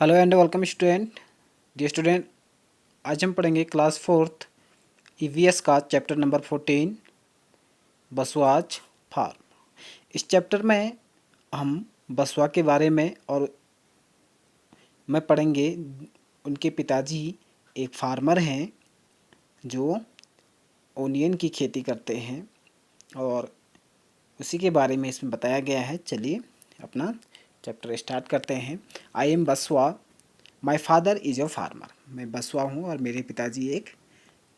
Hello and welcome student. Dear student, आज हम पढ़ेंगे क्लास फोर्थ ईवीएस का चैप्टर नंबर 14 बसवाज फार्म। इस चैप्टर में हम बसवा के बारे में और मैं पढ़ेंगे। उनके पिताजी एक फार्मर हैं जो ओनियन की खेती करते हैं और उसी के बारे में इसमें बताया गया है। चलिए अपना चैप्टर स्टार्ट करते हैं। I am Basava, my father is a farmer. मैं बसवा हूँ और मेरे पिताजी एक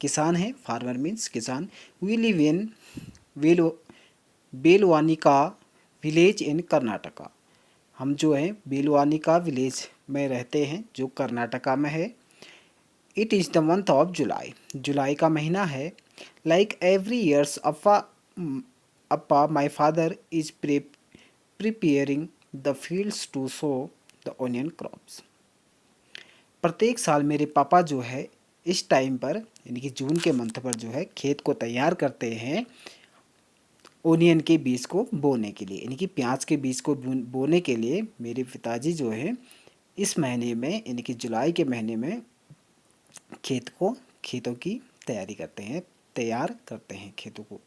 किसान हैं। फार्मर मीन्स किसान। We live in Bel Belvanika village in Karnataka. हम जो हैं बेलवानिका विलेज में रहते हैं जो कर्नाटका में है। It is the month of July. जुलाई का महीना है। लाइक एवरी ईयर्स अप्पा my father is preparing the fields to sow the onion crops. प्रत्येक साल मेरे पापा जो है इस टाइम पर यानी कि जून के मंथ पर जो है खेत को तैयार करते हैं ओनियन के बीज को बोने के लिए, यानी कि प्याज के बीज को बोने के लिए मेरे पिताजी जो है इस महीने में यानी कि जुलाई के महीने में खेतों की तैयार करते हैं खेतों को।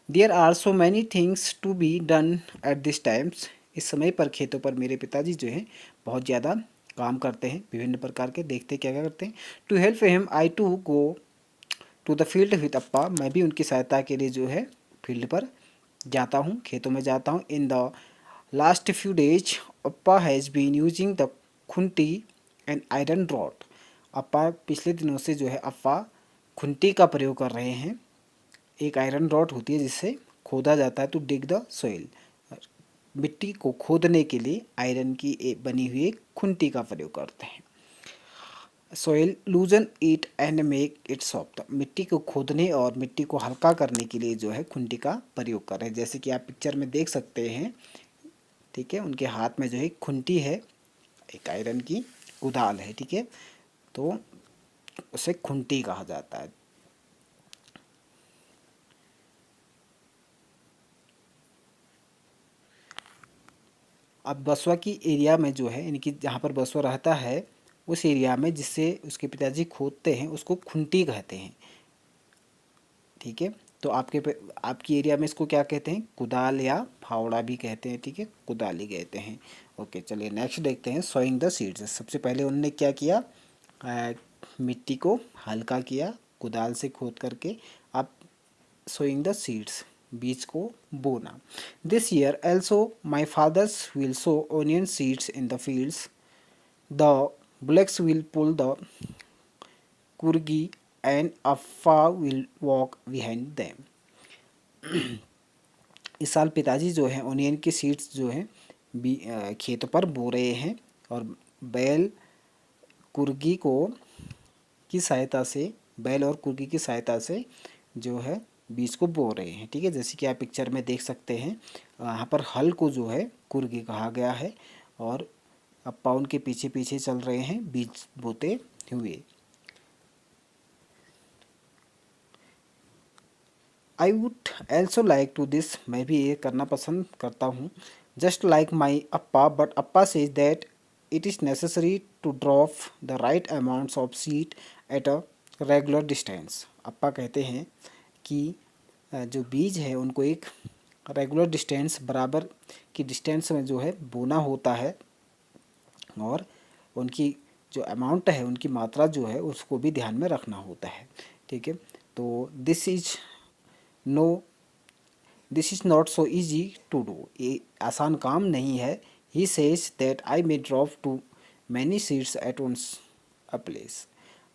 There are so many things to be done at this times. इस समय पर खेतों पर मेरे पिताजी जो हैं बहुत ज़्यादा काम करते हैं, विभिन्न प्रकार के। देखते क्या क्या करते हैं। To help him I to go to the field with अप्पा। मैं भी उनकी सहायता के लिए जो है फील्ड पर जाता हूँ, खेतों में जाता हूँ। In the last few days अप्पा हैज़ बीन यूजिंग द खुंटी एंड आयरन रॉड। अप्पा पिछले दिनों से जो है अप्पा खुंटी का प्रयोग कर रहे हैं। एक आयरन रॉड होती है जिससे खोदा जाता है, टू डिग द सोइल। मिट्टी को खोदने के लिए आयरन की बनी हुई एक खुंटी का प्रयोग करते हैं। Soil लूजन it and make it soft. मिट्टी को खोदने और मिट्टी को हल्का करने के लिए जो है खुंटी का प्रयोग कर रहे हैं, जैसे कि आप पिक्चर में देख सकते हैं। ठीक है, उनके हाथ में जो है खुंटी है, एक आयरन की कुदाल है। ठीक है, तो उसे खुंटी कहा जाता है। अब बसवा की एरिया में जो है यानी कि जहाँ पर बसवा रहता है उस एरिया में जिससे उसके पिताजी खोदते हैं उसको खुंटी कहते हैं। ठीक है, तो आपकी एरिया में इसको क्या कहते हैं? कुदाल या फावड़ा भी कहते हैं। ठीक है, कुदाली कहते हैं। ओके, चलिए नेक्स्ट देखते हैं। Sowing the seeds. सबसे पहले उन्होंने क्या किया? मिट्टी को हल्का किया कुदाल से खोद करके। अब सोइंग द सीड्स, बीज को बोना। This year also my fathers will sow onion seeds in the fields. The bullocks will pull the कुर्गी एंड अफा विल वॉक बिहाइंड देम। इस साल पिताजी जो हैं ओनियन की सीड्स जो हैं खेतों पर बो रहे हैं और बैल कुर्गी को की सहायता से बैल और कुर्गी की सहायता से जो है बीज को बो रहे हैं। ठीक है, जैसे कि आप पिक्चर में देख सकते हैं यहाँ पर हल को जो है कुर्गी कहा गया है और अप्पा उनके पीछे पीछे चल रहे हैं बीज बोते हुए। I would also like to this. मैं भी ये करना पसंद करता हूँ। जस्ट लाइक माई अप्पा, बट अप्पा says that it is necessary to drop the right amounts of seed at a regular distance. अप्पा कहते हैं कि जो बीज है उनको एक रेगुलर डिस्टेंस, बराबर की डिस्टेंस में जो है बोना होता है और उनकी जो अमाउंट है, उनकी मात्रा जो है उसको भी ध्यान में रखना होता है। ठीक है, तो no this is not so easy to do. ये आसान काम नहीं है। He says that I may drop too many seeds at once a place.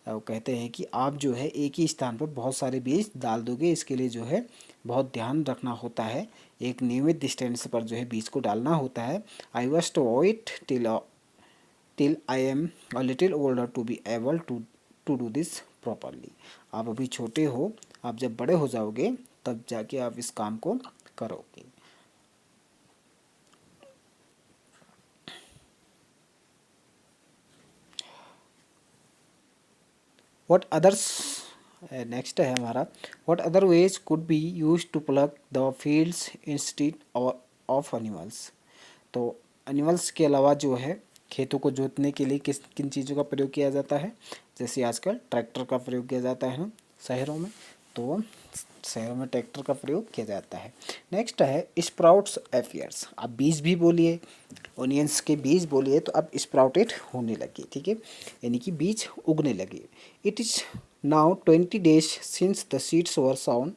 वो कहते हैं कि आप जो है एक ही स्थान पर बहुत सारे बीज डाल दोगे, इसके लिए जो है बहुत ध्यान रखना होता है। एक नियमित डिस्टेंस पर जो है बीज को डालना होता है। I was to wait till I am a little older to be able to do this properly. आप अभी छोटे हो, आप जब बड़े हो जाओगे तब जाके आप इस काम को करोगे। व्हाट अदर्स, नेक्स्ट है हमारा, what other ways could be use to plough the fields instead of animals. तो एनिमल्स के अलावा जो है खेतों को जोतने के लिए किस किन चीज़ों का प्रयोग किया जाता है, जैसे आजकल ट्रैक्टर का प्रयोग किया जाता है ना शहरों में, तो शहरों में ट्रैक्टर का प्रयोग किया जाता है। नेक्स्ट है स्प्राउट्स अफेयर्स। आप बीज भी बोलिए, ओनियंस के बीज बोलिए, तो अब स्प्राउटेड होने लगे, ठीक है, यानी कि बीज उगने लगे। It is now 20 days since the seeds were sound.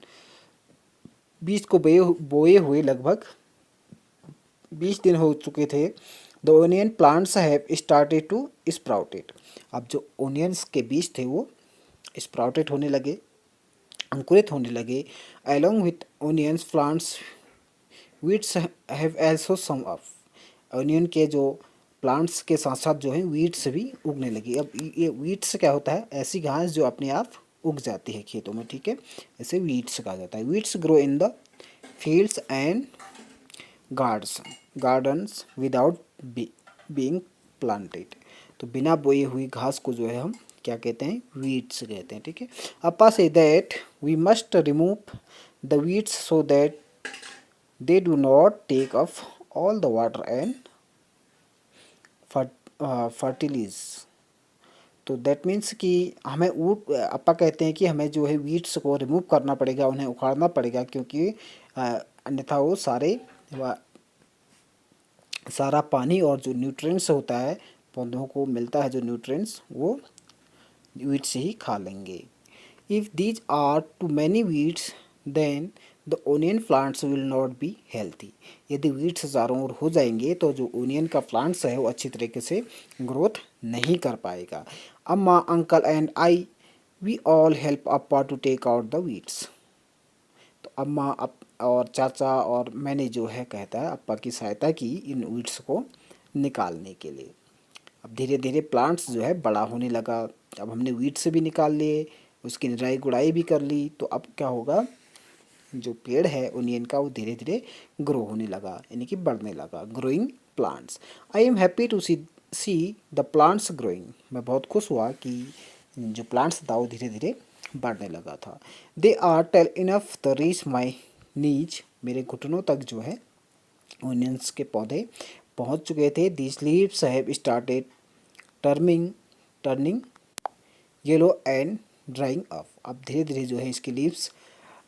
बीज को बोए हुए लगभग 20 दिन हो चुके थे। The onion plants have started to sprouted. अब जो ओनियंस के बीज थे वो स्प्राउटेड होने लगे, अंकुरित होने लगे। Along with onions plants weeds have also sum up. Onion के जो प्लांट्स के साथ साथ जो है वीड्स भी उगने लगी। अब ये वीड्स क्या होता है, ऐसी घास जो अपने आप उग जाती है खेतों में, ठीक है, ऐसे वीड्स कहा जाता है। Weeds grow in the fields and gardens without being planted. तो बिना बोई हुई घास को जो है हम क्या कहते हैं, वीड्स कहते हैं, ठीक है। अपा से that we must remove the weeds so that they do not take up all the water and fertiliser. तो दैट मीन्स कि हमें अपा कहते हैं कि हमें जो है वीड्स को रिमूव करना पड़ेगा, उन्हें उखाड़ना पड़ेगा, क्योंकि अन्यथा वो सारा पानी और जो न्यूट्रिएंट्स होता है पौधों को मिलता है, जो न्यूट्रिएंट्स वो वीड्स ही खा लेंगे। If these are too many weeds then the onion plants will not be healthy. यदि वीड्स चारों ओर हो जाएंगे तो जो ओनियन का प्लांट्स है वो अच्छी तरीके से ग्रोथ नहीं कर पाएगा। Amma, uncle and I we all help Appa to take out the weeds. तो अम्मा और चाचा और मैंने जो है कहता है अप्पा की सहायता की इन वीड्स को निकालने के लिए। अब धीरे धीरे प्लांट्स जो है बड़ा होने लगा। अब हमने वीड्स भी निकाल लिए, उसकी निराई गुड़ाई भी कर ली, तो अब क्या होगा, जो पेड़ है ओनियन का वो धीरे धीरे ग्रो होने लगा, यानी कि बढ़ने लगा। Growing plants. I am happy to see the plants growing. मैं बहुत खुश हुआ कि जो प्लांट्स था वो धीरे धीरे बढ़ने लगा था। They are tall enough the reach my knees. मेरे घुटनों तक जो है ओनियंस के पौधे पहुंच चुके थे। This leaves have started turning yellow and drawing up. अब धीरे धीरे जो है इसके लीव्स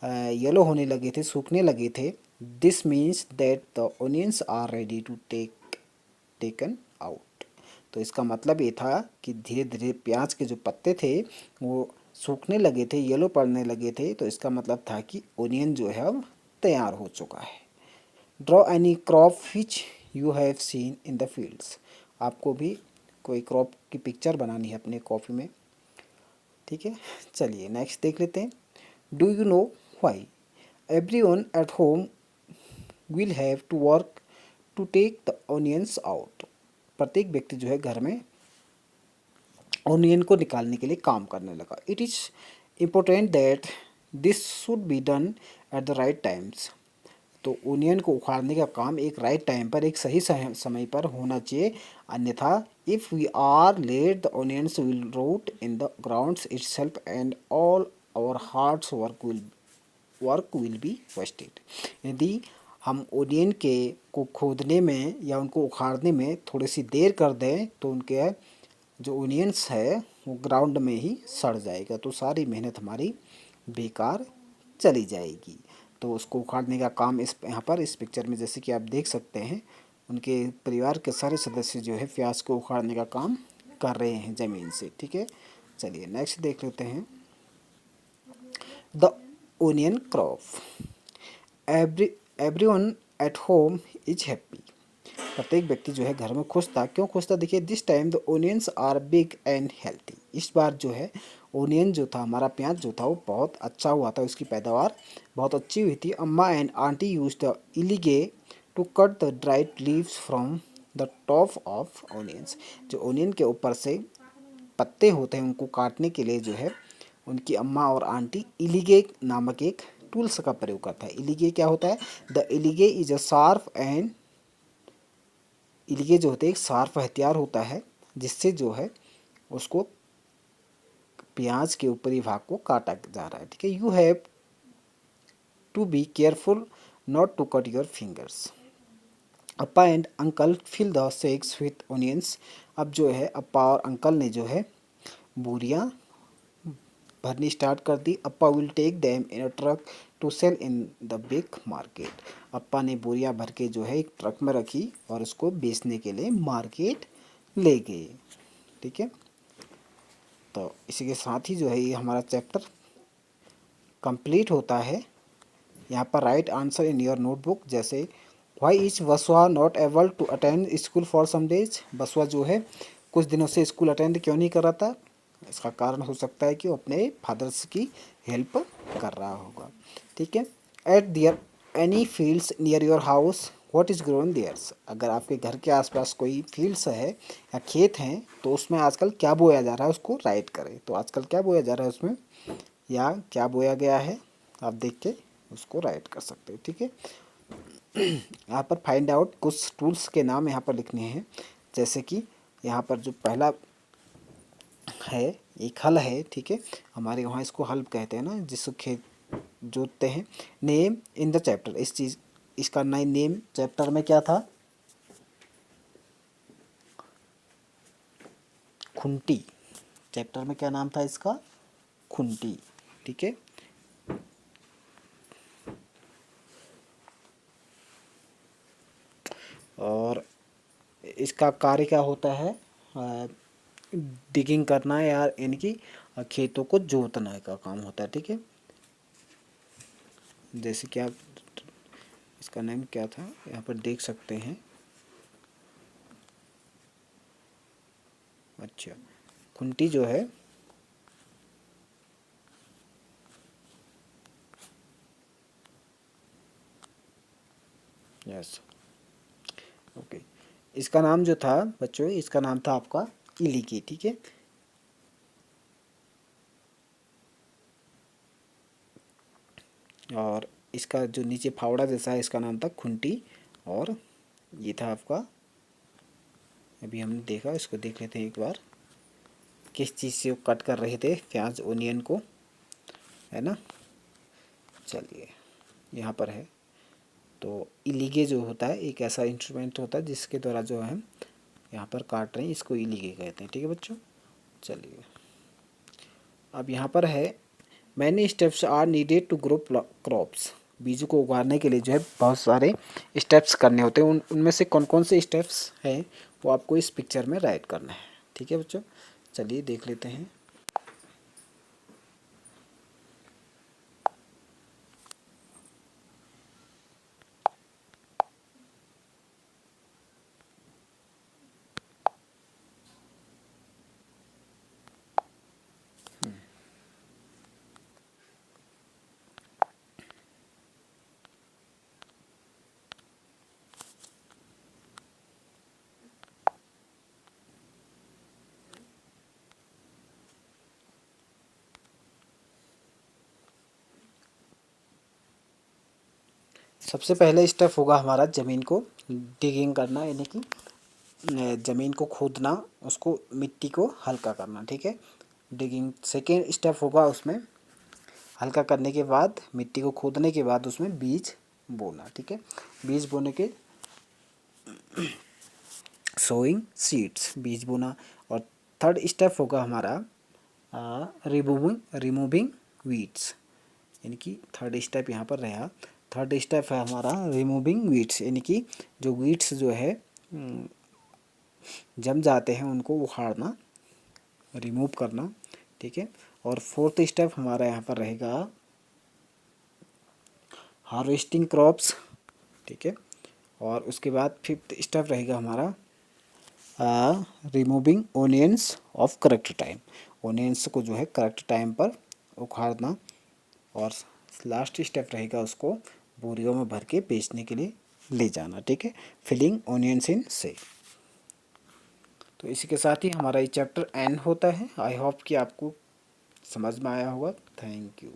येलो होने लगे थे, सूखने लगे थे। This means that the onions are ready to taken out. तो इसका मतलब ये था कि धीरे धीरे प्याज के जो पत्ते थे वो सूखने लगे थे, येलो पड़ने लगे थे, तो इसका मतलब था कि ओनियन जो है अब तैयार हो चुका है। Draw any crop which you have seen in the fields. आपको भी कोई क्रॉप की पिक्चर बनानी है अपने कॉपी में, ठीक है। चलिए नेक्स्ट देख लेते हैं। Do you know why everyone at home will have to work to take the onions out. प्रत्येक व्यक्ति जो है घर में ओनियन को निकालने के लिए काम करने लगा। It is important that this should be done at the right times. तो ओनियन को उखाड़ने का काम एक राइट टाइम पर, एक सही समय पर होना चाहिए, अन्यथा if we are late the onions will rot in the grounds itself and all our hards work will be wasted. यदि हम ओनियन के को खोदने में या उनको उखाड़ने में थोड़ी सी देर कर दें तो उनके जो ओनियंस है वो ग्राउंड में ही सड़ जाएगा, तो सारी मेहनत हमारी बेकार चली जाएगी। तो उसको उखाड़ने का काम इस यहाँ पर इस पिक्चर में जैसे कि आप देख सकते हैं, उनके परिवार के सारे सदस्य जो है प्याज को उखाड़ने का काम कर रहे हैं ज़मीन से, ठीक है। चलिए नेक्स्ट देख लेते हैं। The onion crop. Everyone at home is happy. प्रत्येक व्यक्ति जो है घर में खुश था। क्यों खुश था, देखिए, this time the onions are big and healthy. इस बार जो है ओनियन जो था, हमारा प्याज जो था वो बहुत अच्छा हुआ था, उसकी पैदावार बहुत अच्छी हुई थी। अम्मा एंड आंटी यूज द इलीगे to cut the dried leaves from the top of onions. जो ओनियन के ऊपर से पत्ते होते हैं उनको काटने के लिए जो है उनकी अम्मा और आंटी इलीगे नामक एक टूल्स का प्रयोग करता है। इलीगे क्या होता है, द इलीगे इज अ शार्प एंड, इलीगे जो होते हैं एक शार्प हथियार होता है जिससे जो है उसको प्याज के ऊपरी भाग को काटा जा रहा है, ठीक है। You have to be careful not to cut your fingers. अप्पा and uncle fill the sacks with onions. अब जो है अप्पा और अंकल ने जो है बोरियां भरनी स्टार्ट कर दी। अप्पा will take them in a truck to sell in the big market. अप्पा ने बोरियां भर के जो है एक ट्रक में रखी और उसको बेचने के लिए मार्केट ले गए। ठीक है, तो इसी के साथ ही जो है ये हमारा चैप्टर कंप्लीट होता है। यहाँ पर write answer in your notebook, जैसे why is Basava not able to attend school for some days. Basava जो है कुछ दिनों से स्कूल अटेंड क्यों नहीं कर रहा था? इसका कारण हो सकता है कि वो अपने फादर्स की हेल्प कर रहा होगा। ठीक है, are there any fields near your house what is grown there's. अगर आपके घर के आसपास कोई फील्ड्स है या खेत हैं तो उसमें आजकल क्या बोया जा रहा है उसको राइट करें। तो आजकल क्या बोया जा रहा है उसमें, या क्या बोया गया है, आप देख के उसको राइट कर सकते हैं। ठीक है, यहाँ पर फाइंड आउट कुछ टूल्स के नाम यहाँ पर लिखने हैं। जैसे कि यहाँ पर जो पहला है एक हल है। ठीक है, हमारे वहाँ इसको हल कहते हैं ना, जिसको खेत जोतते हैं। नेम इन द चैप्टर, इस चीज़ इसका नेम चैप्टर में क्या था? खुंटी। चैप्टर में क्या नाम था इसका? खुंटी। ठीक है, और इसका कार्य क्या होता है? डिगिंग करना या यानी कि खेतों को जोतना का काम होता है। ठीक है, जैसे कि आप इसका नाम क्या था यहाँ पर देख सकते हैं। अच्छा, खुंटी जो है यस ओके, इसका नाम जो था बच्चों, इसका नाम था आपका इलीकी। ठीक है, और इसका जो नीचे फावड़ा जैसा है इसका नाम था खुंटी। और ये था आपका, अभी हमने देखा, इसको देख लेते हैं एक बार, किस चीज़ से वो कट कर रहे थे प्याज ओनियन को, है ना। चलिए यहाँ पर है, तो इलीगे जो होता है एक ऐसा इंस्ट्रूमेंट होता है जिसके द्वारा जो है यहाँ पर काट रहे हैं, इसको इलीगे कहते हैं। ठीक है बच्चों, चलिए अब यहाँ पर how many steps are needed to grow crops. बीजों को उगाने के लिए जो है बहुत सारे स्टेप्स करने होते हैं। उनमें से कौन कौन से स्टेप्स हैं वो आपको इस पिक्चर में राइट करना है। ठीक है बच्चों, चलिए देख लेते हैं। सबसे पहले स्टेप होगा हमारा ज़मीन को डिगिंग करना, यानी कि ज़मीन को खोदना, उसको मिट्टी को हल्का करना। ठीक है, डिगिंग सेकेंड स्टेप होगा, उसमें हल्का करने के बाद मिट्टी को खोदने के बाद उसमें बीज बोना। ठीक है, बीज बोने के सोइंग सीड्स, बीज बोना। और थर्ड स्टेप होगा हमारा रिमूविंग वीड्स, यानी कि थर्ड स्टेप यहाँ पर रहा। थर्ड स्टेप है हमारा रिमूविंग वीड्स, यानी कि जो वीड्स जो है जम जाते हैं उनको उखाड़ना, रिमूव करना। ठीक है, और फोर्थ स्टेप हमारा यहाँ पर रहेगा हार्वेस्टिंग क्रॉप्स। ठीक है, और उसके बाद फिफ्थ स्टेप रहेगा हमारा removing onions of correct time, onions को जो है करेक्ट टाइम पर उखाड़ना। और लास्ट स्टेप रहेगा उसको बोरियों में भर के बेचने के लिए ले जाना। ठीक है, फिलिंग ओनियंस इन से। तो इसी के साथ ही हमारा ये चैप्टर एंड होता है। आई होप कि आपको समझ में आया होगा। Thank you.